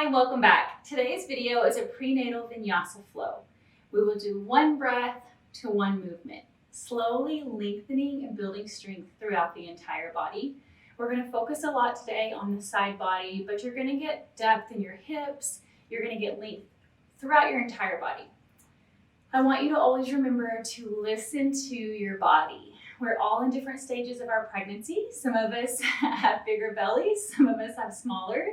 Hi, welcome back. Today's video is a prenatal vinyasa flow. We will do one breath to one movement, slowly lengthening and building strength throughout the entire body. We're going to focus a lot today on the side body, but you're going to get depth in your hips. You're going to get length throughout your entire body. I want you to always remember to listen to your body. We're all in different stages of our pregnancy. Some of us have bigger bellies, some of us have smaller,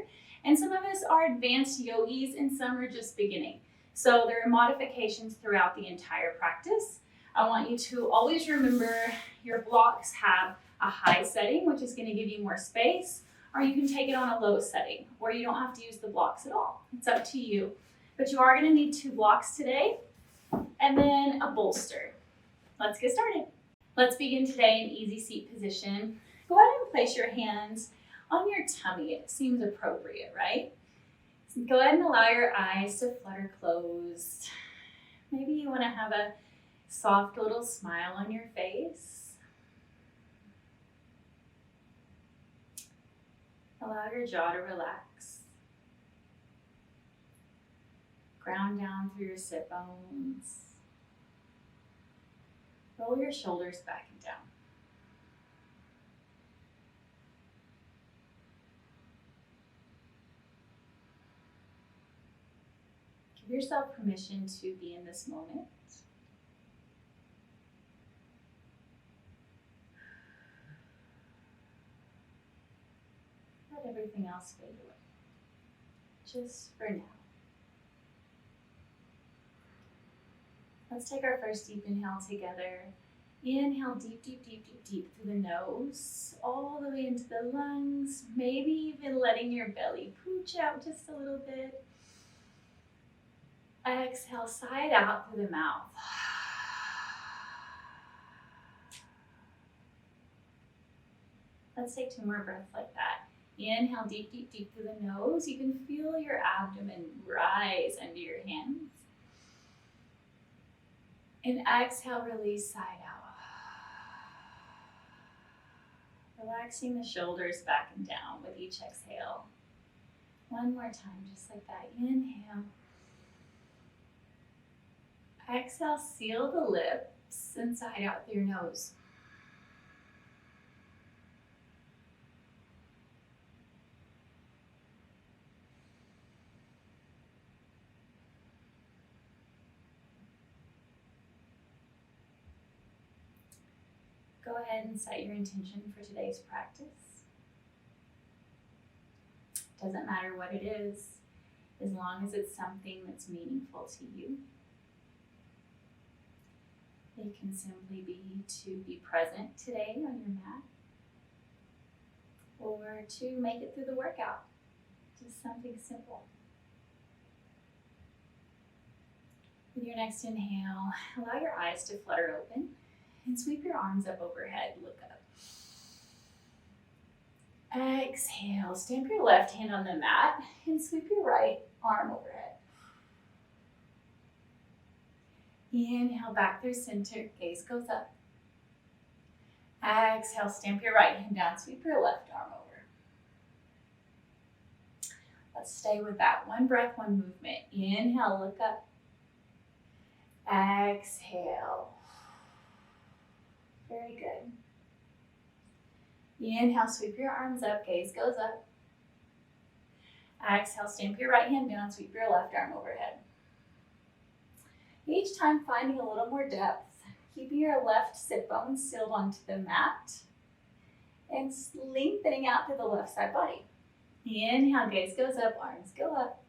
and some of us are advanced yogis and some are just beginning. So there are modifications throughout the entire practice. I want you to always remember your blocks have a high setting, which is going to give you more space, or you can take it on a low setting, or you don't have to use the blocks at all. It's up to you. But you are going to need 2 blocks today, and then a bolster. Let's get started. Let's begin today in easy seat position. Go ahead and place your hands on your tummy. It seems appropriate, right? So go ahead and allow your eyes to flutter closed. Maybe you want to have a soft little smile on your face. Allow your jaw to relax. Ground down through your sit bones. Roll your shoulders back and down. Give yourself permission to be in this moment. Let everything else fade away, just for now. Let's take our first deep inhale together. Inhale deep, deep, deep, deep, deep through the nose, all the way into the lungs, maybe even letting your belly pooch out just a little bit. Exhale, side out through the mouth. Let's take 2 more breaths like that. Inhale deep, deep, deep through the nose. You can feel your abdomen rise under your hands. And exhale, release side out. Relaxing the shoulders back and down with each exhale. One more time, just like that. Inhale. Exhale, seal the lips and side out through your nose. Go ahead and set your intention for today's practice. Doesn't matter what it is, as long as it's something that's meaningful to you. It can simply be to be present today on your mat, or to make it through the workout. Just something simple. With your next inhale, allow your eyes to flutter open and sweep your arms up overhead. Look up. Exhale, stamp your left hand on the mat and sweep your right arm overhead. Inhale back through center, gaze goes up. Exhale, stamp your right hand down, sweep your left arm over. Let's stay with that. One breath, one movement. Inhale, look up. Exhale. Very good. Inhale, sweep your arms up, gaze goes up. Exhale, stamp your right hand down, sweep your left arm overhead. Each time finding a little more depth, keeping your left sit bones sealed onto the mat and lengthening out through the left side body. Inhale, gaze goes up, arms go up.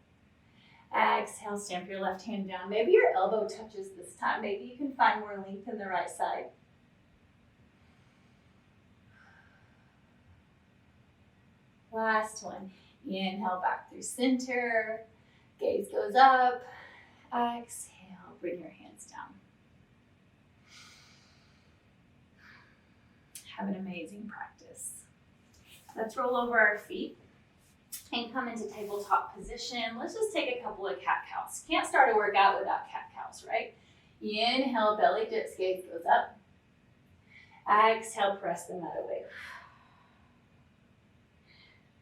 Exhale, stamp your left hand down. Maybe your elbow touches this time. Maybe you can find more length in the right side. Last one. Inhale back through center. Gaze goes up. Exhale. Bring your hands down. Have an amazing practice. Let's roll over our feet and come into tabletop position. Let's just take a couple of cat cows. Can't start a workout without cat cows, right? Inhale, belly dips, gaze goes up. Exhale, press the mat away.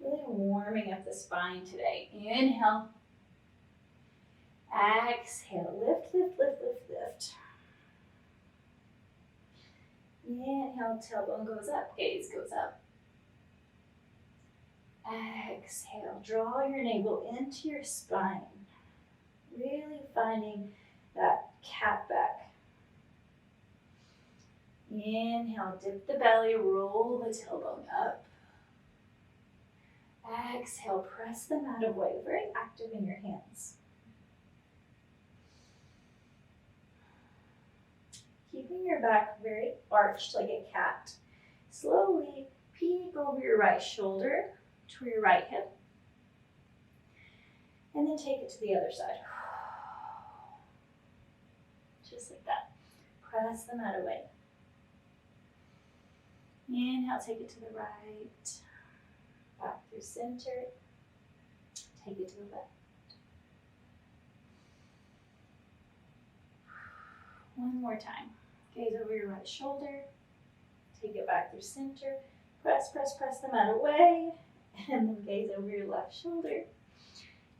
Really warming up the spine today. Inhale. Exhale. Lift, lift, lift, lift, lift. Inhale, tailbone goes up, gaze goes up. Exhale, draw your navel into your spine. Really finding that cat back. Inhale, dip the belly, roll the tailbone up. Exhale, press the mat away, very active in your hands. Keeping your back very arched like a cat. Slowly peek over your right shoulder to your right hip. And then take it to the other side. Just like that. Press the mat away. Inhale, take it to the right. Back through center. Take it to the left. One more time. Gaze over your right shoulder. Take it back through center. Press, press, press the mat away. And then gaze over your left shoulder.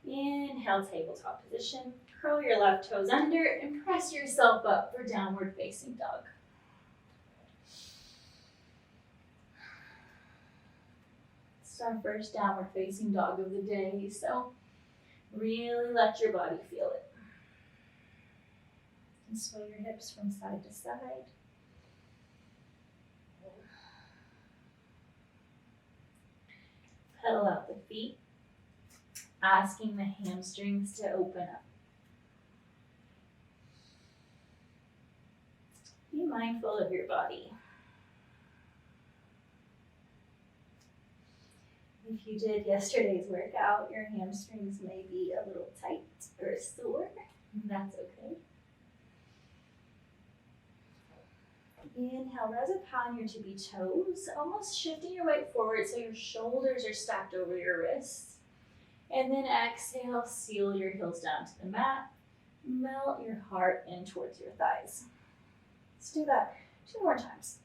Inhale, tabletop position. Curl your left toes under and press yourself up for downward facing dog. It's our first downward facing dog of the day, so really let your body feel it. And sway your hips from side to side. Pedal out the feet, asking the hamstrings to open up. Be mindful of your body. If you did yesterday's workout, your hamstrings may be a little tight or sore. That's okay. Inhale, rise up high on your tippy toes, almost shifting your weight forward so your shoulders are stacked over your wrists. And then exhale, seal your heels down to the mat. Melt your heart in towards your thighs. Let's do that 2 more times.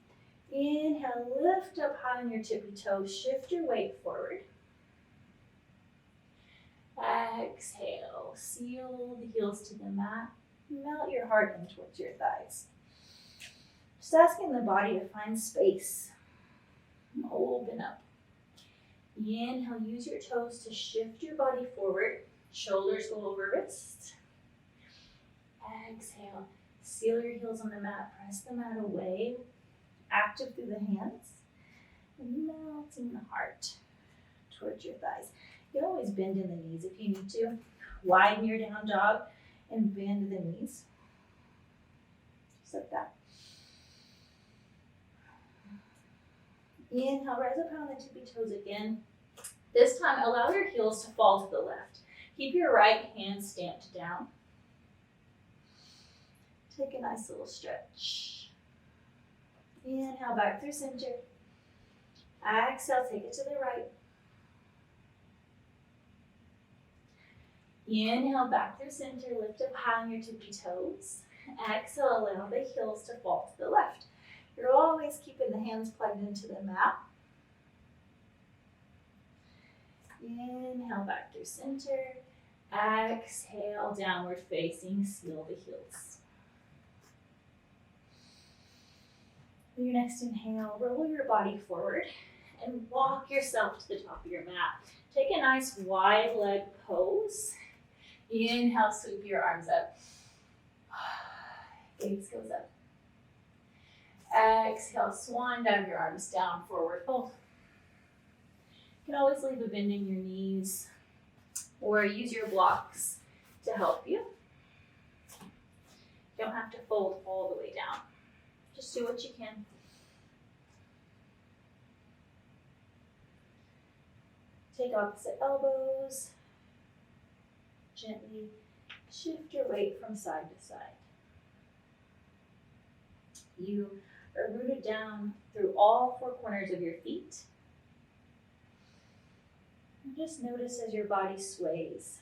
Inhale, lift up high on your tippy toes, shift your weight forward. Exhale, seal the heels to the mat. Melt your heart in towards your thighs. Just asking the body to find space. Open up. Inhale, use your toes to shift your body forward. Shoulders go over wrists. Exhale, seal your heels on the mat. Press the mat away. Active through the hands. And melting the heart towards your thighs. You can always bend in the knees if you need to. Widen your down dog and bend the knees. Just like that. Inhale, rise up on the tippy toes again. This time, allow your heels to fall to the left. Keep your right hand stamped down. Take a nice little stretch. Inhale, back through center. Exhale, take it to the right. Inhale, back through center. Lift up high on your tippy toes. Exhale, allow the heels to fall to the left. You're always keeping the hands plugged into the mat. Inhale, back through center. Exhale, downward facing, seal the heels. For your next inhale, roll your body forward and walk yourself to the top of your mat. Take a nice wide leg pose. Inhale, sweep your arms up. Gaze goes up. Exhale, swan dive your arms down, forward fold. You can always leave a bend in your knees or use your blocks to help you. You don't have to fold all the way down. Just do what you can. Take opposite elbows. Gently shift your weight from side to side. You are rooted down through all 4 corners of your feet. And just notice as your body sways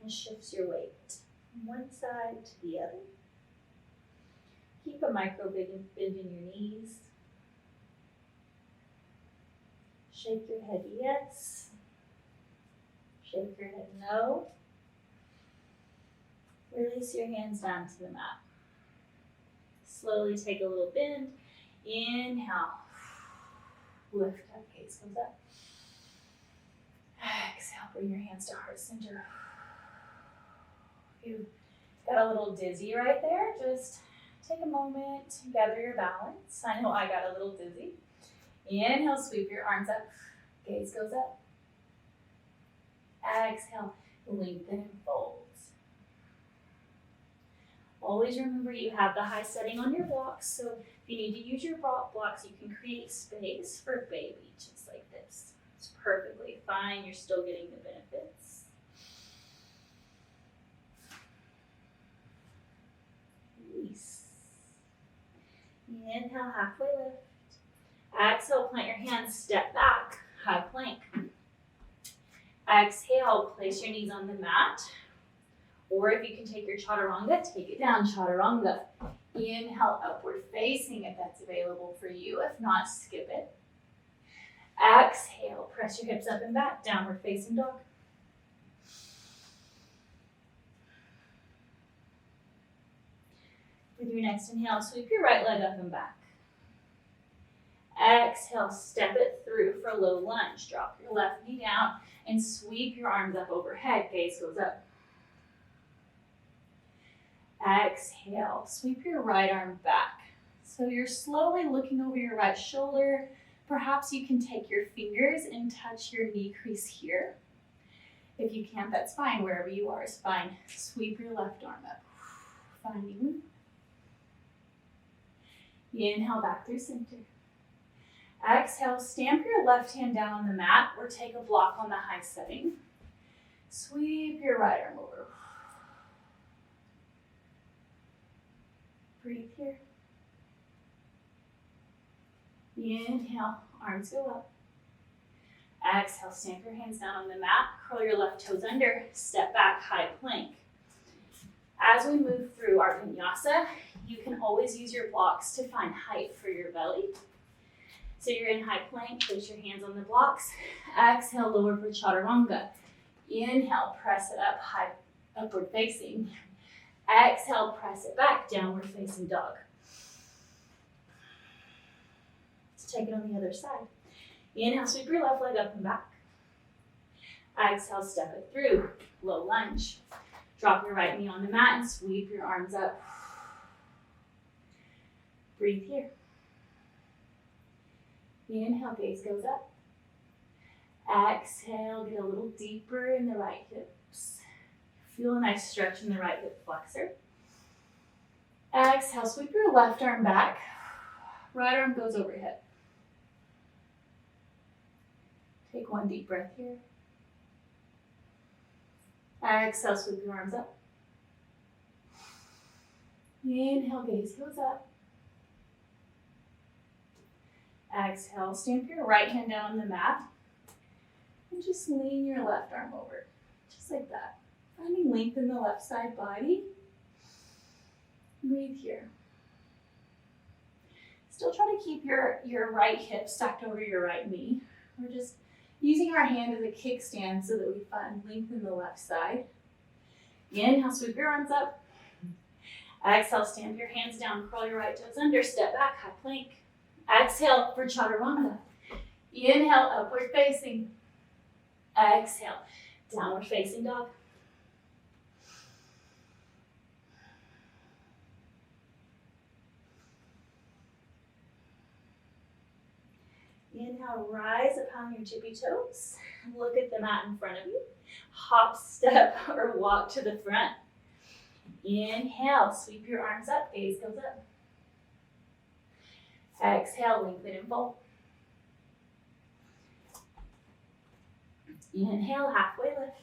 and shifts your weight from one side to the other. Keep a micro bend in your knees. Shake your head yes. Shake your head no. Release your hands down to the mat. Slowly take a little bend. Inhale. Lift up, gaze goes up. Exhale, bring your hands to heart center. If you got a little dizzy right there, just take a moment, gather your balance. I know I got a little dizzy. Inhale, sweep your arms up. Gaze goes up. Exhale, lengthen and fold. Always remember you have the high setting on your blocks, so if you need to use your blocks, you can create space for baby, just like this. It's perfectly fine. You're still getting the benefits. Release. Inhale, halfway lift. Exhale, plant your hands, step back, high plank. Exhale, place your knees on the mat. Or if you can take your chaturanga, take it down, chaturanga. Inhale, upward facing if that's available for you. If not, skip it. Exhale, press your hips up and back, downward facing dog. With your next inhale, sweep your right leg up and back. Exhale, step it through for low lunge. Drop your left knee down and sweep your arms up overhead. Gaze goes up. Exhale, sweep your right arm back. So you're slowly looking over your right shoulder. Perhaps you can take your fingers and touch your knee crease here. If you can't, that's fine. Wherever you are is fine. Sweep your left arm up. Finding. Inhale back through center. Exhale, stamp your left hand down on the mat or take a block on the high setting. Sweep your right arm over. Breathe here. Inhale, arms go up. Exhale, stamp your hands down on the mat, curl your left toes under, step back, high plank. As we move through our vinyasa, you can always use your blocks to find height for your belly. So you're in high plank, place your hands on the blocks. Exhale, lower for chaturanga. Inhale, press it up, high, upward facing. Exhale, press it back, downward facing dog. Let's take it on the other side. Inhale, sweep your left leg up and back. Exhale, step it through, low lunge. Drop your right knee on the mat and sweep your arms up. Breathe here. Inhale, gaze goes up. Exhale, get a little deeper in the right hips. Feel a nice stretch in the right hip flexor. Exhale, sweep your left arm back. Right arm goes overhead. Take one deep breath here. Exhale, sweep your arms up. Inhale, gaze goes up. Exhale, stamp your right hand down on the mat. And just lean your left arm over, just like that. Finding length in the left side body. Breathe here. Still try to keep your right hip stacked over your right knee. We're just using our hand as a kickstand so that we find length in the left side. Inhale, sweep your arms up. Exhale, stamp your hands down, curl your right toes under, step back, high plank. Exhale for chaturanga. Inhale, upward facing. Exhale, downward facing dog. Inhale, rise upon your tippy toes. Look at the mat in front of you. Hop, step, or walk to the front. Inhale, sweep your arms up, gaze goes up. Exhale, lengthen and fold. Inhale, halfway lift.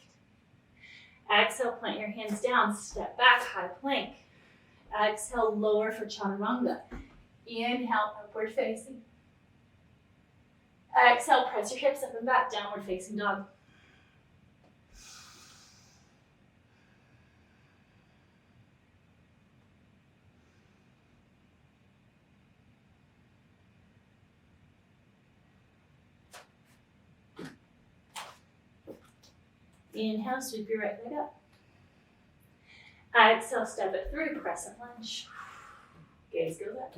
Exhale, plant your hands down, step back, high plank. Exhale, lower for chaturanga. Inhale, upward facing. Exhale, press your hips up and back, downward facing dog. Inhale, sweep your right leg up. Exhale, step it through, crescent lunge. Gaze goes up.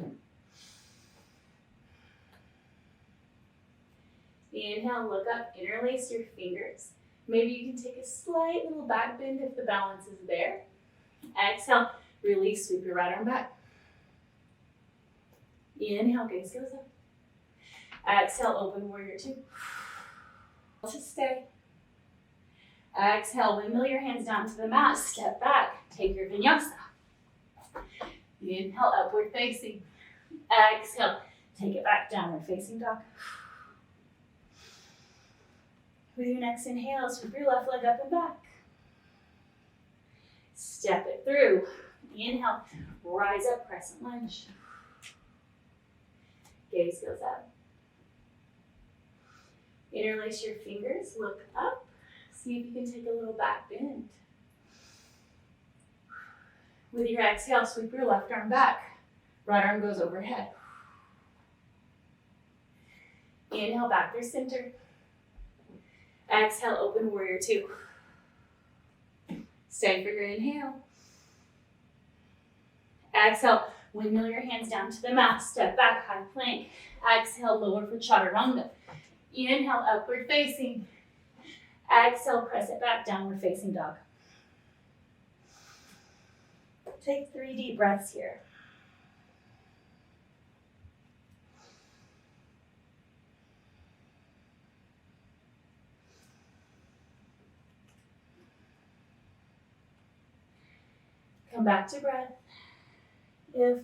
Inhale, look up, interlace your fingers. Maybe you can take a slight little back bend if the balance is there. Exhale, release, sweep your right arm back. Inhale, gaze goes up. Exhale, open warrior two. To stay. Exhale, windmill your hands down to the mat, step back, take your vinyasa. Inhale, upward facing. Exhale, take it back, downward facing dog. With your next inhale, sweep your left leg up and back. Step it through. Inhale, rise up, crescent lunge. Gaze goes up. Interlace your fingers, look up. See if you can take a little back bend. With your exhale, sweep your left arm back. Right arm goes overhead. Inhale, back through center. Exhale, open warrior two. Stay for your inhale. Exhale, windmill your hands down to the mat. Step back, high plank. Exhale, lower for chaturanga. Inhale, upward facing. Exhale, press it back, downward facing dog. Take 3 deep breaths here. Come back to breath. If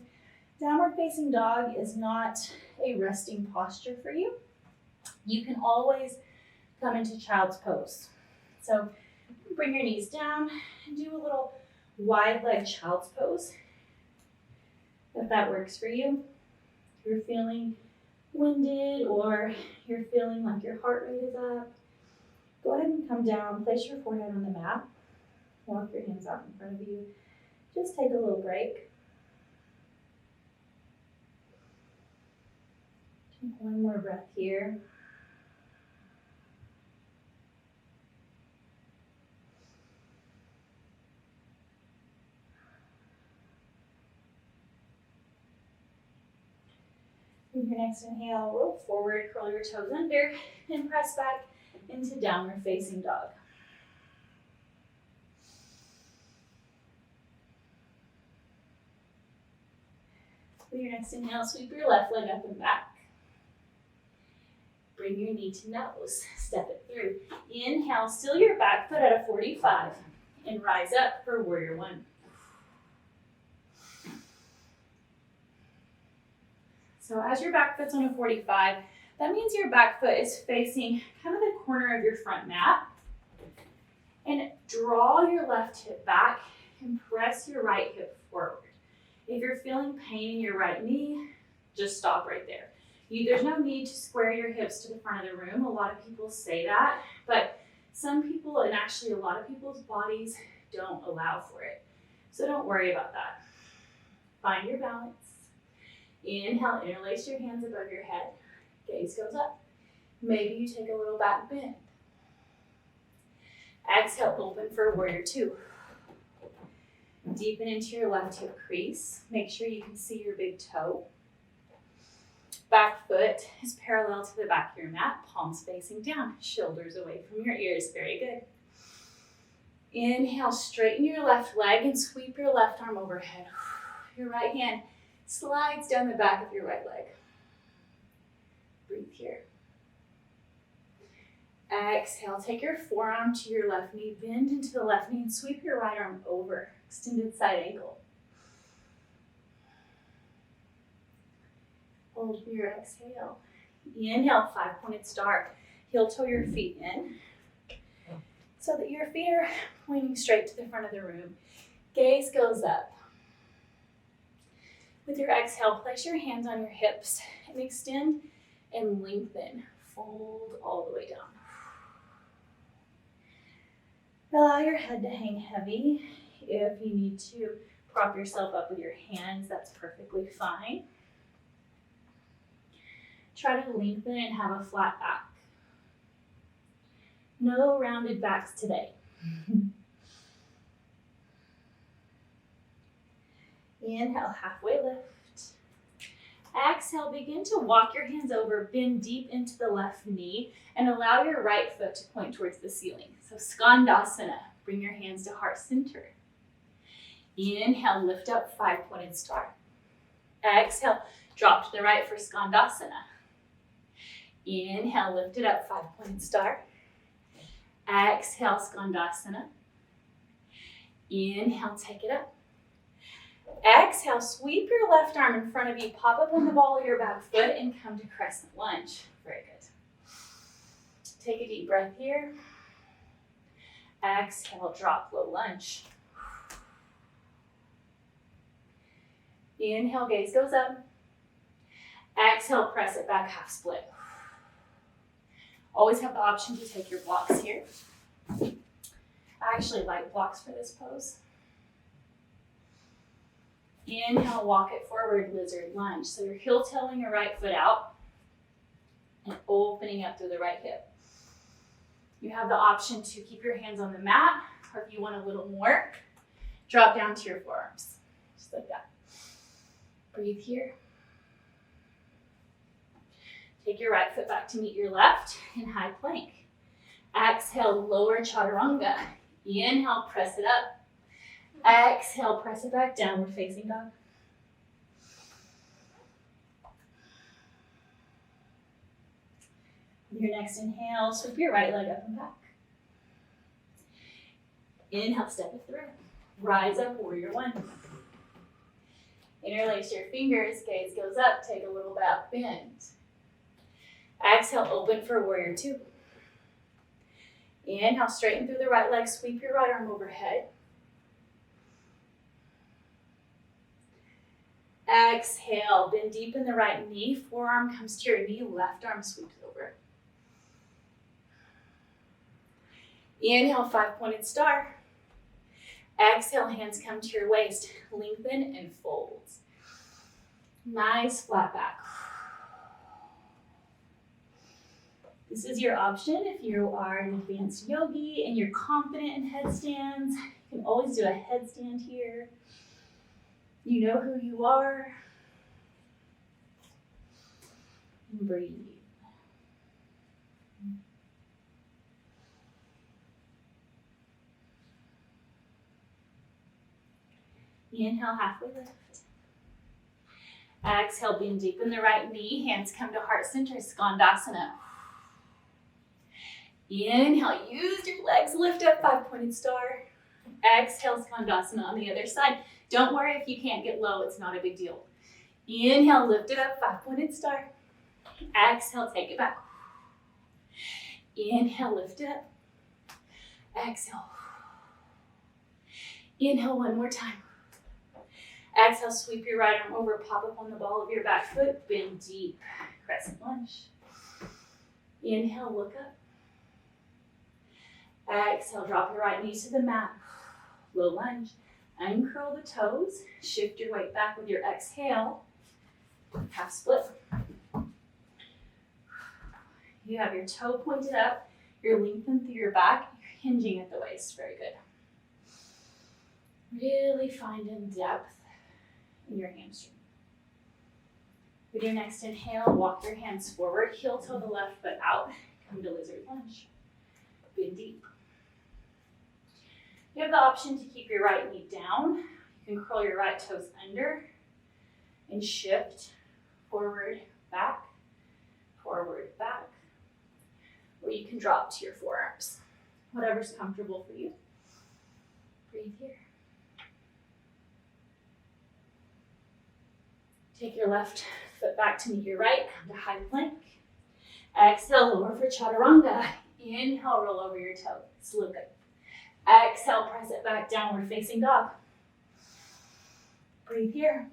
downward facing dog is not a resting posture for you, you can always come into child's pose. So bring your knees down and do a little wide leg child's pose. If that works for you, if you're feeling winded or you're feeling like your heart rate is up, go ahead and come down, place your forehead on the mat, walk your hands out in front of you. Just take a little break. Take one more breath here. With your next inhale, roll forward, curl your toes under, and press back into downward facing dog. With your next inhale, sweep your left leg up and back. Bring your knee to nose, step it through. Inhale, still your back foot at a 45, and rise up for warrior one. So as your back foot's on a 45, that means your back foot is facing kind of the corner of your front mat. And draw your left hip back and press your right hip forward. If you're feeling pain in your right knee, just stop right there. There's no need to square your hips to the front of the room. A lot of people say that, but some people, and actually a lot of people's bodies, don't allow for it. So don't worry about that. Find your balance. Inhale, interlace your hands above your head. Gaze goes up. Maybe you take a little back bend. Exhale, open for warrior two. Deepen into your left hip crease. Make sure you can see your big toe. Back foot is parallel to the back of your mat, palms facing down, shoulders away from your ears. Very good. Inhale, straighten your left leg and sweep your left arm overhead. Your right hand slides down the back of your right leg. Breathe here. Exhale, take your forearm to your left knee, bend into the left knee and sweep your right arm over, extended side ankle. Hold your exhale. Inhale, 5-pointed star. Heel toe your feet in so that your feet are pointing straight to the front of the room. Gaze goes up. With your exhale, place your hands on your hips and extend and lengthen. Fold all the way down. Allow your head to hang heavy. If you need to prop yourself up with your hands, that's perfectly fine. Try to lengthen and have a flat back. No rounded backs today. Inhale, halfway lift. Exhale, begin to walk your hands over, bend deep into the left knee, and allow your right foot to point towards the ceiling. So Skandasana, bring your hands to heart center. Inhale, lift up, 5-pointed star. Exhale, drop to the right for Skandasana. Inhale, lift it up, 5-pointed star. Exhale, Skandasana. Inhale, take it up. Exhale, sweep your left arm in front of you, pop up on the ball of your back foot, and come to crescent lunge. Very good. Take a deep breath here. Exhale, drop, low lunge. Inhale, gaze goes up. Exhale, press it back, half split. Always have the option to take your blocks here. I actually like blocks for this pose. Inhale, walk it forward, lizard lunge. So you're heel-tailing your right foot out and opening up through the right hip. You have the option to keep your hands on the mat, or if you want a little more, drop down to your forearms, just like that. Breathe here. Take your right foot back to meet your left in high plank. Exhale, lower chaturanga. Inhale, press it up. Exhale, press it back, downward facing dog. Your next inhale, sweep your right leg up and back. Inhale, step it through. Rise up, warrior one. Interlace your fingers, gaze goes up, take a little back bend. Exhale, open for warrior two. Inhale, straighten through the right leg, sweep your right arm overhead. Exhale, bend deep in the right knee, forearm comes to your knee, left arm sweeps over. Inhale, 5-pointed star. Exhale, hands come to your waist, lengthen and fold. Nice flat back. This is your option if you are an advanced yogi and you're confident in headstands. You can always do a headstand here. You know who you are. And breathe. Inhale, halfway lift. Exhale, bend deep in the right knee. Hands come to heart center, Skandasana. Inhale, use your legs, lift up, 5-pointed star. Exhale, Skandasana on the other side. Don't worry if you can't get low, it's not a big deal. Inhale, lift it up, 5-pointed star. Exhale, take it back. Inhale, lift it up. Exhale. Inhale, one more time. Exhale, sweep your right arm over, pop up on the ball of your back foot, bend deep, crescent lunge. Inhale, look up. Exhale, drop your right knee to the mat, low lunge. Uncurl the toes, shift your weight back with your exhale, half split. You have your toe pointed up, you're lengthened through your back, you're hinging at the waist, very good. Really find in depth in your hamstring. With your next inhale, walk your hands forward, heel toe the left foot out, come to lizard lunge. Bend deep. You have the option to keep your right knee down. You can curl your right toes under and shift forward, back, or you can drop to your forearms. Whatever's comfortable for you. Breathe here. Take your left foot back to meet your right, come to high plank. Exhale, lower for chaturanga. Inhale, roll over your toes, look up. Exhale, press it back, downward facing dog. Breathe here.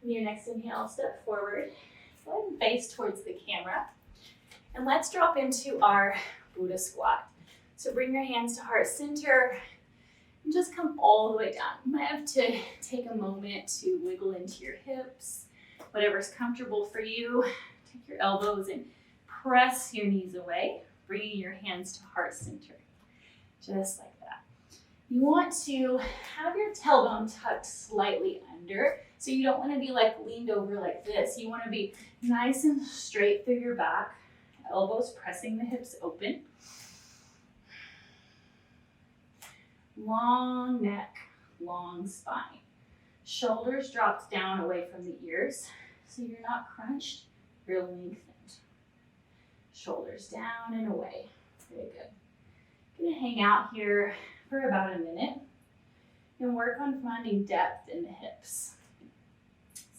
On your next inhale, step forward. Go ahead and face towards the camera. And let's drop into our Buddha squat. So bring your hands to heart center and just come all the way down. You might have to take a moment to wiggle into your hips, whatever's comfortable for you. Take your elbows and press your knees away, bringing your hands to heart center, just like that. You want to have your tailbone tucked slightly under, so you don't want to be like leaned over like this. You want to be nice and straight through your back, elbows pressing the hips open. Long neck, long spine. Shoulders dropped down away from the ears, so you're not crunched, you're lengthened. Shoulders down and away. Very good. I'm gonna hang out here for about a minute and work on finding depth in the hips.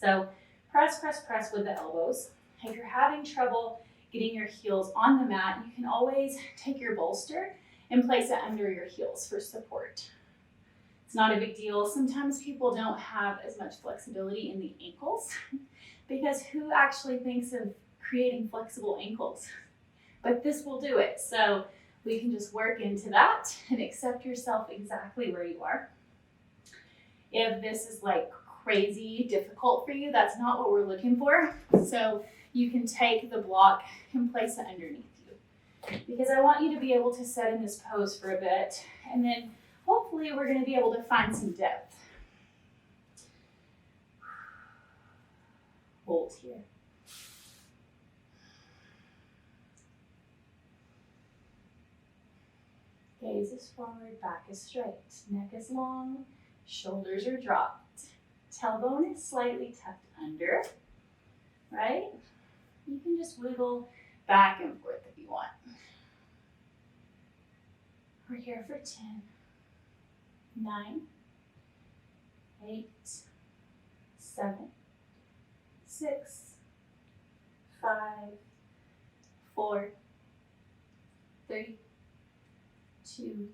So press, press, press with the elbows. If you're having trouble getting your heels on the mat, you can always take your bolster and place it under your heels for support. It's not a big deal. Sometimes people don't have as much flexibility in the ankles because who actually thinks of creating flexible ankles? But this will do it. So we can just work into that and accept yourself exactly where you are. If this is like crazy difficult for you, that's not what we're looking for. So you can take the block and place it underneath you. Because I want you to be able to sit in this pose for a bit, and then hopefully we're going to be able to find some depth. Hold here. Gaze is forward, back is straight, neck is long, shoulders are dropped. Tailbone is slightly tucked under, right? You can just wiggle back and forth if you want. We're here for 10, 9, 8, 7, 6, 5, 4, 3, 2,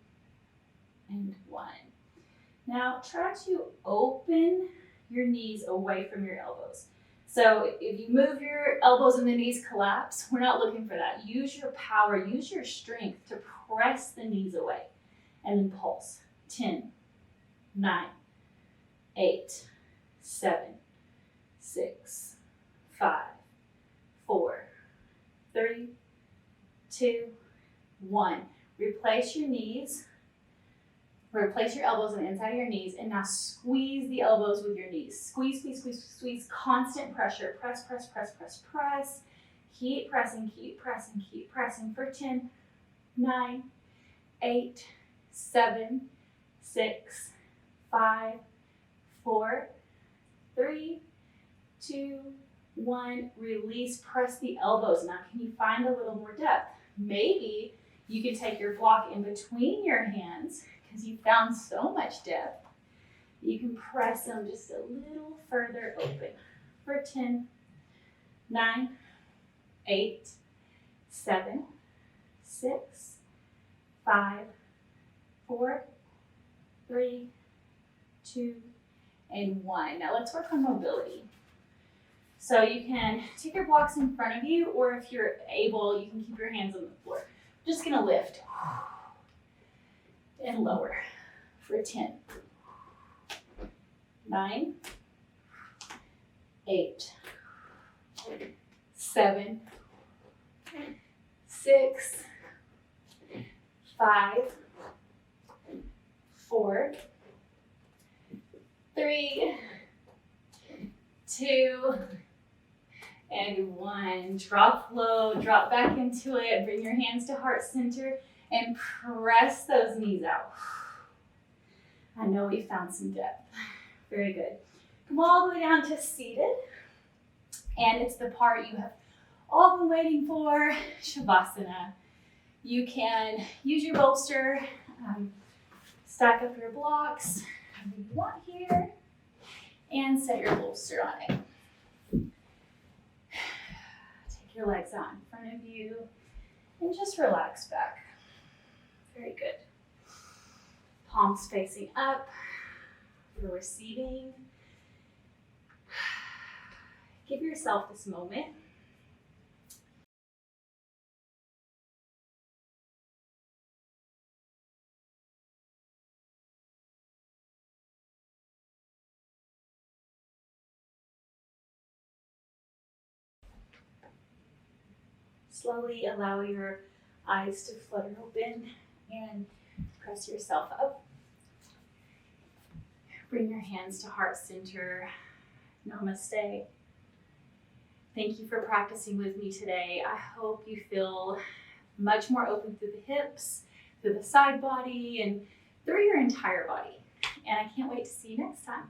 and 1. Now try to open your knees away from your elbows. So if you move your elbows and the knees collapse, we're not looking for that. Use your power, use your strength to press the knees away and then pulse. 10, 9, 8, 7, 6, 5, 4, 3, 2, 1. Replace your knees. Replace your elbows on the inside of your knees, and now squeeze the elbows with your knees. Squeeze, squeeze, squeeze, squeeze. Constant pressure. Press, press, press, press, press. Keep pressing, keep pressing, keep pressing for 10, 9, 8, 7, 6, 5, 4, 3, 2, 1. Release, press the elbows. Now, can you find a little more depth? Maybe you can take your block in between your hands because you found so much depth. You can press them just a little further open for 10, 9, 8, 7, 6, 5, 4, 3, 2, and 1. Now let's work on mobility. So you can take your blocks in front of you, or if you're able, you can keep your hands on the floor. I'm just gonna lift and lower for 10, 9, 8, 7, 6, 5, 4, 3, 2, and 1. Drop low, drop back into it. Bring your hands to heart center and press those knees out. I know we found some depth. Very good. Come all the way down to seated. And it's the part you have all been waiting for, Shavasana. You can use your bolster, stack up your blocks, whatever you want here, and set your bolster on it. Take your legs out in front of you and just relax back. Very good. Palms facing up. You're receiving. Give yourself this moment. Slowly allow your eyes to flutter open and press yourself up. Bring your hands to heart center. Namaste. Thank you for practicing with me today. I hope you feel much more open through the hips, through the side body, and through your entire body. And I can't wait to see you next time.